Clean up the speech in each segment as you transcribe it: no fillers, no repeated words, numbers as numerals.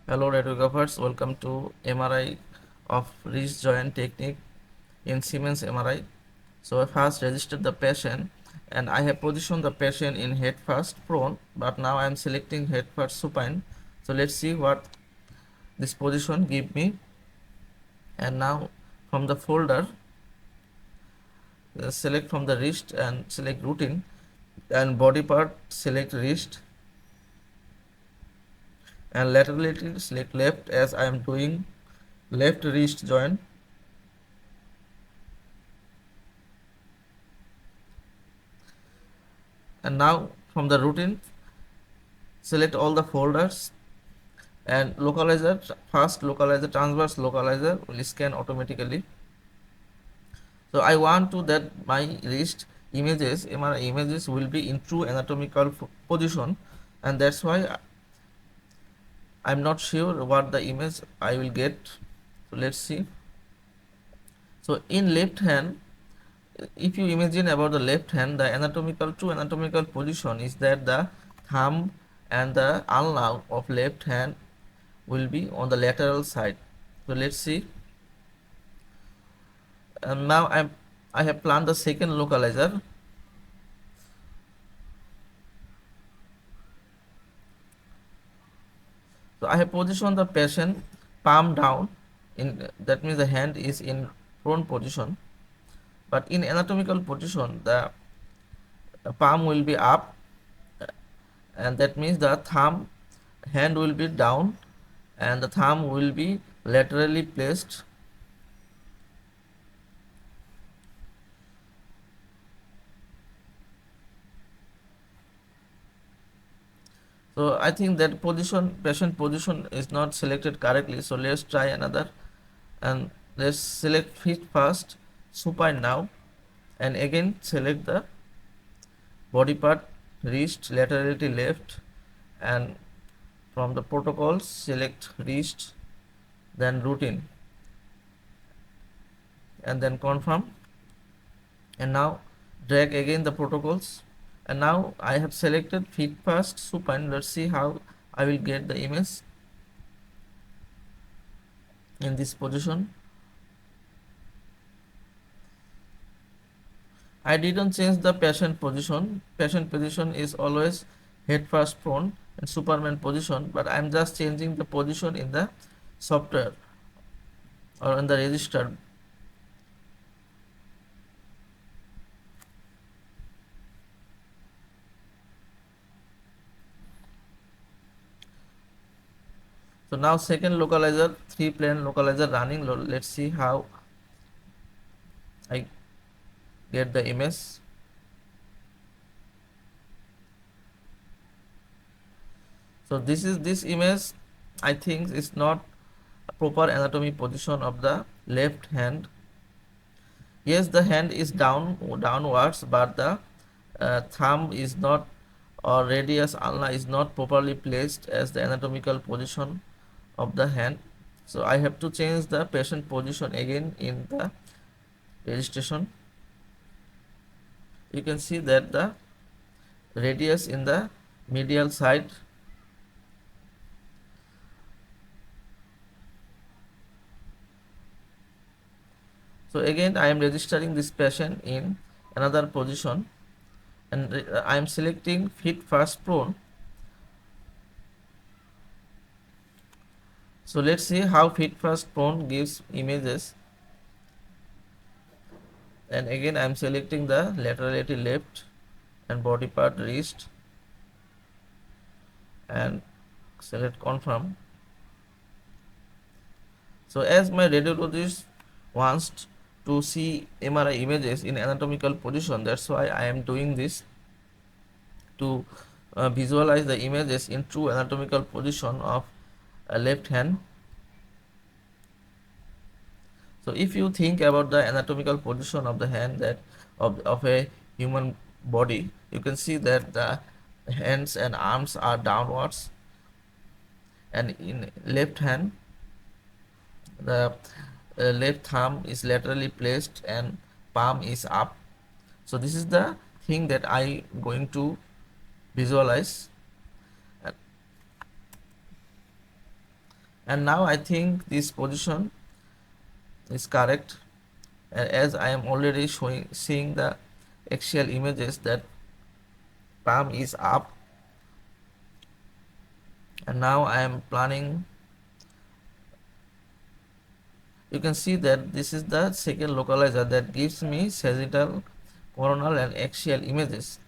Hello radiographers, welcome to MRI of wrist joint technique in Siemens MRI. So I first registered the patient and I have positioned the patient in head first prone, but now I am selecting head first supine. So let's see what this position give me. And now from the folder, select from the wrist and select routine, and body part select wrist, and laterally select left as I am doing left wrist joint. And now from the routine select all the folders, and localizer, first localizer, transverse localizer will scan automatically. So I want to that my wrist images, MRI images will be in true anatomical position, and that's why I'm not sure what the image I will get. So let's see. So in left hand, if you imagine about the left hand, the anatomical true anatomical position is that the thumb and the ulna of left hand will be on the lateral side. So let's see. And now I have planned the second localizer. So I have positioned the patient palm down, in that means the hand is in prone position, but in anatomical position the palm will be up, and that means the thumb hand will be down and the thumb will be laterally placed. So I think that patient position is not selected correctly, so let's try another, and let's select feet first supine now, and again select the body part wrist laterality left, and from the protocols select wrist, then routine, and then confirm, and now drag again the protocols, and now I have selected feet first supine. Let's see how I will get the image in this position. I didn't change the patient position. Patient position is always head first prone and Superman position, but I'm just changing the position in the software or in the register. So now second localizer, 3-plane localizer running. Let's see how I get the image. So this image I think is not a proper anatomy position of the left hand. Yes, the hand is downwards, but the thumb is not, or radius ulna is not properly placed as the anatomical position of the hand. So I have to change the patient position again in the registration. You can see that the radius in the medial side. So again I am registering this patient in another position, and I am selecting feet first prone. So let's see how feet first prone gives images, and again I am selecting the laterality left and body part wrist, and select confirm. So as my radiologist wants to see MRI images in anatomical position, that's why I am doing this, to visualize the images in true anatomical position of a left hand. So if you think about the anatomical position of the hand, that of a human body, you can see that the hands and arms are downwards, and in left hand the left thumb is laterally placed and palm is up. So this is the thing that I going to visualize. And now I think this position is correct, as I am already seeing the axial images that palm is up, and now I am planning. You can see that this is the second localizer that gives me sagittal, coronal and axial images.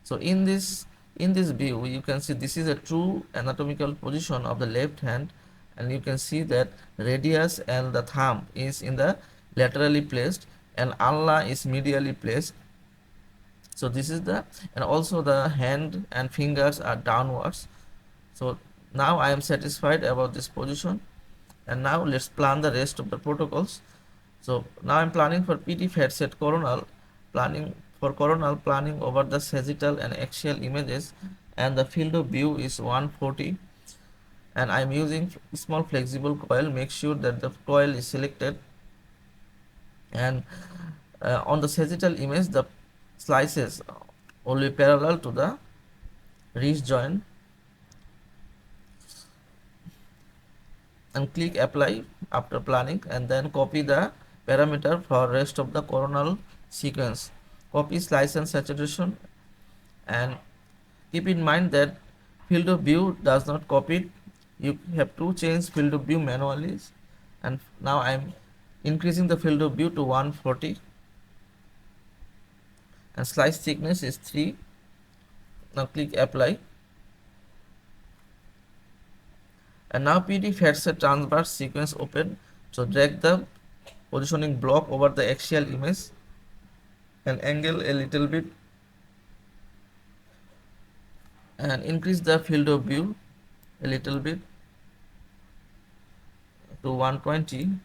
So in this view, you can see this is a true anatomical position of the left hand, and you can see that radius and the thumb is in the laterally placed and ulna is medially placed. So this is the, and also the hand and fingers are downwards. So now I am satisfied about this position, and now let's plan the rest of the protocols. So now I'm planning for PT fat set coronal, planning for coronal, planning over the sagittal and axial images, and the field of view is 140, and I'm using small flexible coil. Make sure that the coil is selected, and on the sagittal image the slices will be parallel to the wrist joint, and click apply after planning, and then copy the parameter for rest of the coronal sequence. Copy slice and saturation, and keep in mind that field of view does not copy it. You have to change field of view manually, and now I'm increasing the field of view to 140, and slice thickness is 3. Now click apply, and now PD FATSET transverse sequence open. So drag the positioning block over the axial image and angle a little bit, and increase the field of view a little bit to 120.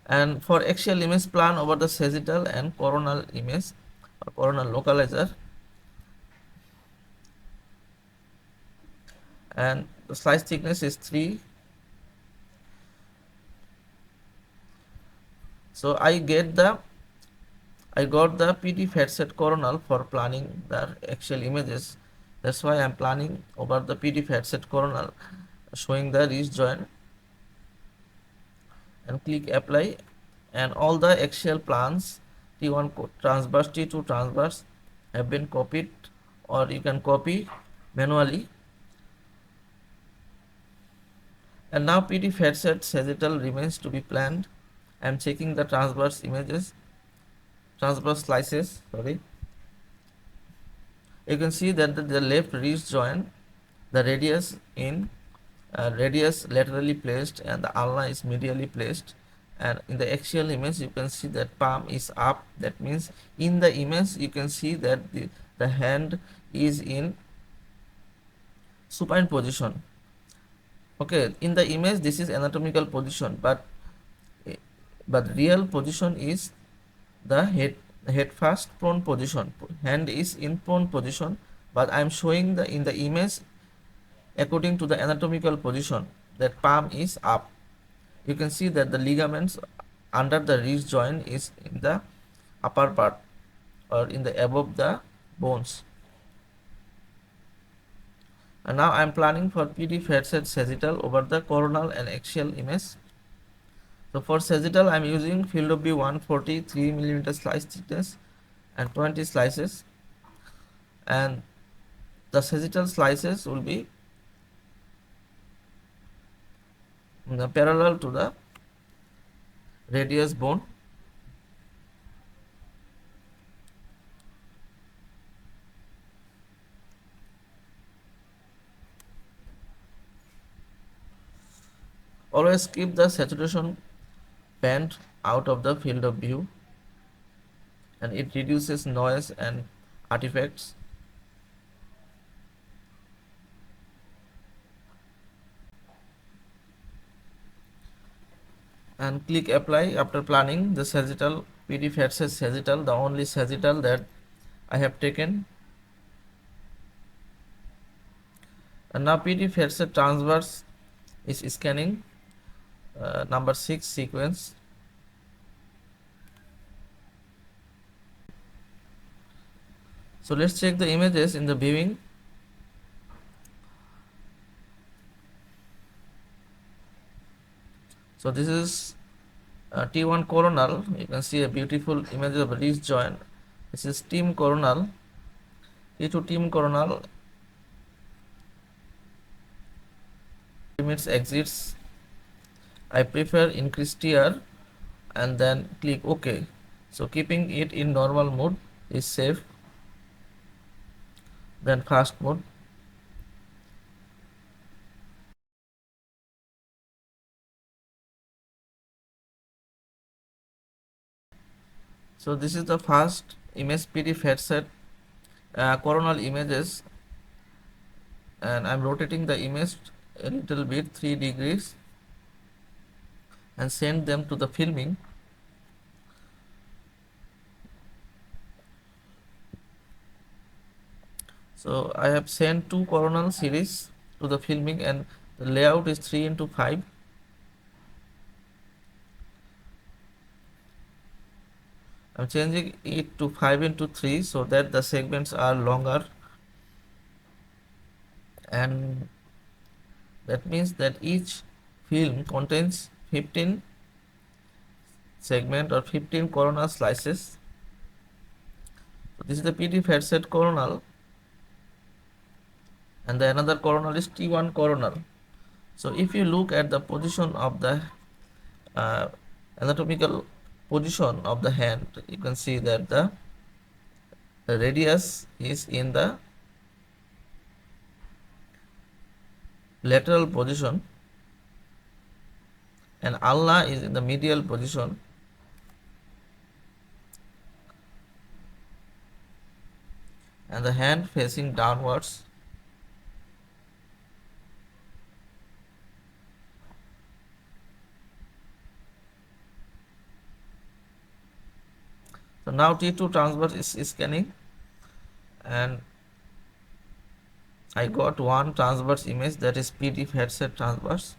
And for axial image, plan over the sagittal and coronal image or coronal localizer, and the slice thickness is 3. So I got the PD FATSET coronal for planning the axial images. That's why I'm planning over the PD FATSET coronal, showing the wrist joint, and click apply, and all the axial plans T1 transverse, T2 transverse have been copied, or you can copy manually. And now PD FATSET sagittal remains to be planned. I am checking the transverse images, transverse slices, sorry. You can see that the left wrist joint, the radius laterally placed and the ulna is medially placed, and in the axial image you can see that palm is up. That means in the image you can see that the hand is in supine position. Okay, in the image this is anatomical position, but real position is the head first prone position. Hand is in prone position, but I am showing the in the image according to the anatomical position that palm is up. You can see that the ligaments under the wrist joint is in the upper part, or in the above the bones. And now I am planning for PD FATSET sagittal over the coronal and axial image. So for sagittal I am using field of view 140, 3 mm slice thickness and 20 slices, and the sagittal slices will be parallel to the radius bone. Always keep the saturation band out of the field of view, and it reduces noise and artifacts. And click apply after planning the sagittal. PD FATSET sagittal, the only sagittal that I have taken. And now PD FATSET transverse is scanning number 6 sequence. So let's check the images in the viewing. So this is T1 coronal. You can see a beautiful image of a ridge joint. This is team coronal. T2 team coronal limits exits. I prefer increase TR and then click OK. So keeping it in normal mode is safe. Then fast mode. So this is the first image PDF headset coronal images, and I'm rotating the image a little bit 3 degrees and send them to the filming. So I have sent 2 coronal series to the filming, and the layout is 3:5. I'm changing it to 5:3 so that the segments are longer, and that means that each film contains 15 segment or 15 coronal slices. So this is the PDF headset coronal, and the another coronal is T1 coronal. So if you look at the position of the uh, anatomical position of the hand, you can see that the radius is in the lateral position and ulna is in the medial position, and the hand facing downwards. So now T2 transverse is scanning, and I got one transverse image, that is PDF headset transverse.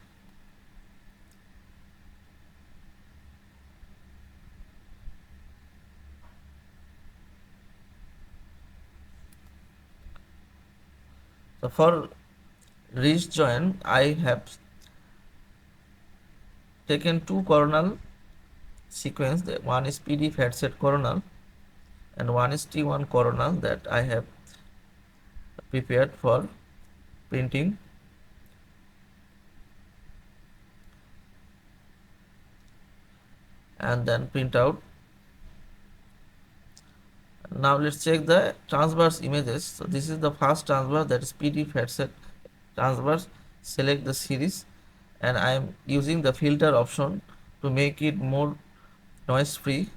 So for ridge joint, I have taken 2 coronal sequence. One is PDF headset coronal and one is T1 coronal that I have prepared for printing. And then print out. Now let's check the transverse images. So this is the first transverse, that is PDF headset transverse. Select the series, and I am using the filter option to make it more noise free.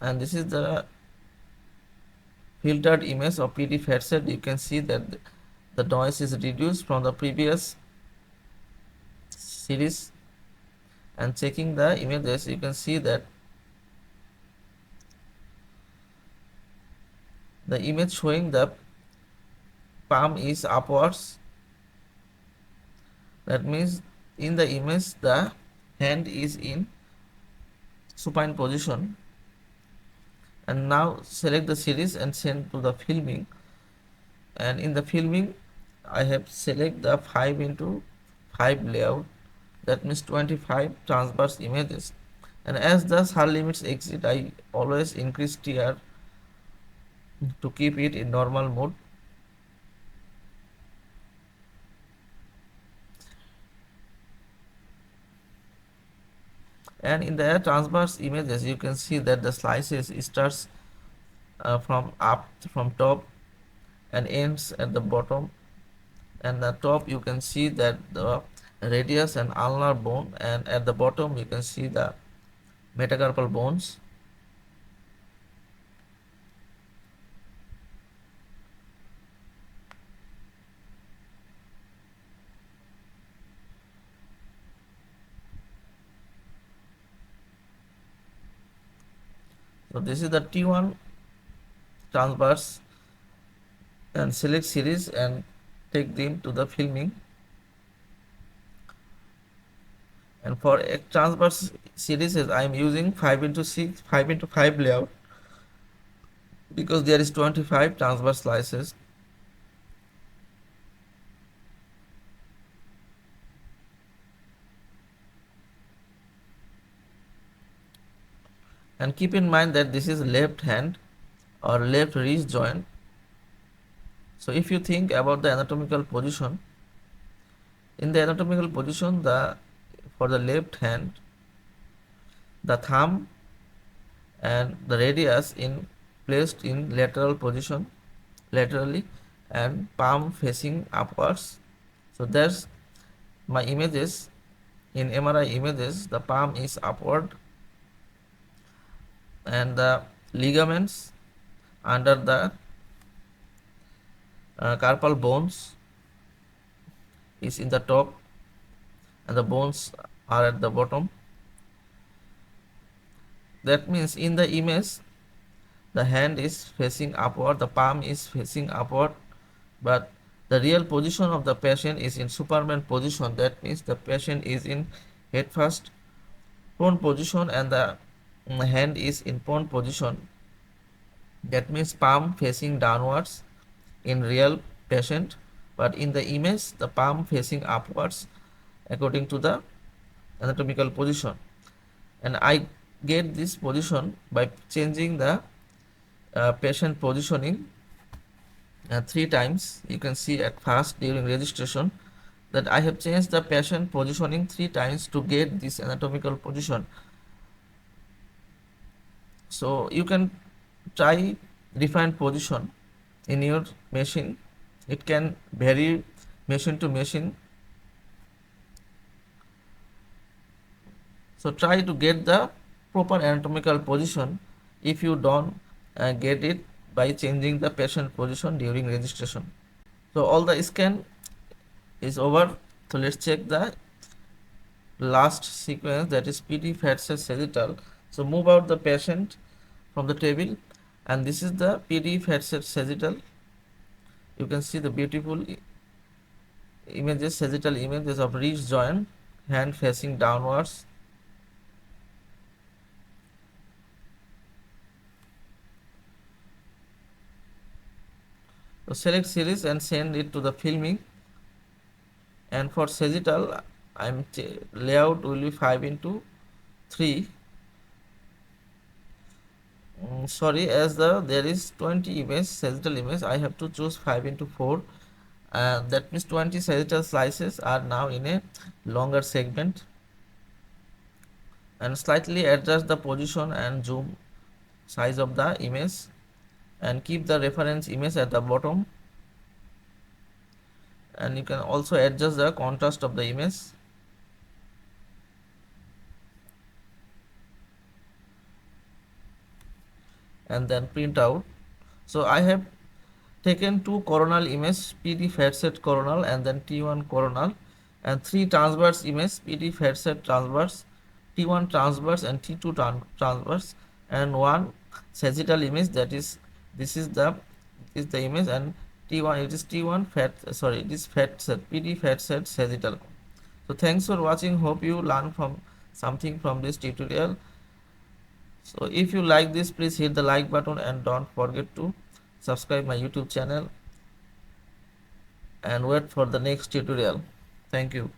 And this is the filtered image of PDF headset. You can see that the noise is reduced from the previous series. And checking the images, you can see that the image showing the palm is upwards. That means in the image the hand is in supine position. And now select the series and send to the filming, and in the filming I have select the 5:5 layout, that means 25 transverse images. And as the SAR limits exit, I always increase TR to keep it in normal mode. And in the transverse images, you can see that the slices starts from top and ends at the bottom. And the top you can see that the radius and ulnar bone, and at the bottom you can see the metacarpal bones. So this is the T1 transverse, and select series and take them to the filming. And for a transverse series, I am using 5:6 5:5 layout because there is 25 transverse slices. And keep in mind that this is left hand or left wrist joint. So if you think about the anatomical position, in the anatomical position, for the left hand, the thumb and the radius in placed in lateral position, laterally, and palm facing upwards. So there's my images. In MRI images, the palm is upward and the ligaments under the carpal bones is in the top and the bones are at the bottom. That means in the image the hand is facing upward, the palm is facing upward, but the real position of the patient is in Superman position. That means the patient is in head first prone position and the hand is in prone position. That means palm facing downwards in real patient, but in the image the palm facing upwards according to the anatomical position. And I get this position by changing the patient positioning 3 times. You can see at first during registration that I have changed the patient positioning 3 times to get this anatomical position. So you can try different position in your machine. It can vary machine to machine. So try to get the proper anatomical position if you don't get it by changing the patient position during registration. So all the scan is over. So let's check the last sequence, that is PD fat cell sagittal. So move out the patient from the table, and this is the PD fat cell sagittal. You can see the beautiful images, sagittal images of wrist joint, hand facing downwards. So select series and send it to the filming. And for sagittal, layout will be 5:3. Sorry, as there is 20 image sagittal image, I have to choose 5:4. That means 20 sagittal slices are now in a longer segment. And slightly adjust the position and zoom size of the image, and keep the reference image at the bottom. And you can also adjust the contrast of the image. And then print out. So I have taken 2 coronal image, PD fat set coronal and then T1 coronal, and 3 transverse image, PD fat set transverse, T1 transverse and T2 transverse, and 1 sagittal image, that is this is the image, and T1, it is T1 fat, sorry, it is fat set, PD fat set sagittal. So thanks for watching. Hope you learn from something from this tutorial. So if you like this, please hit the like button and don't forget to subscribe my YouTube channel and wait for the next tutorial. Thank you.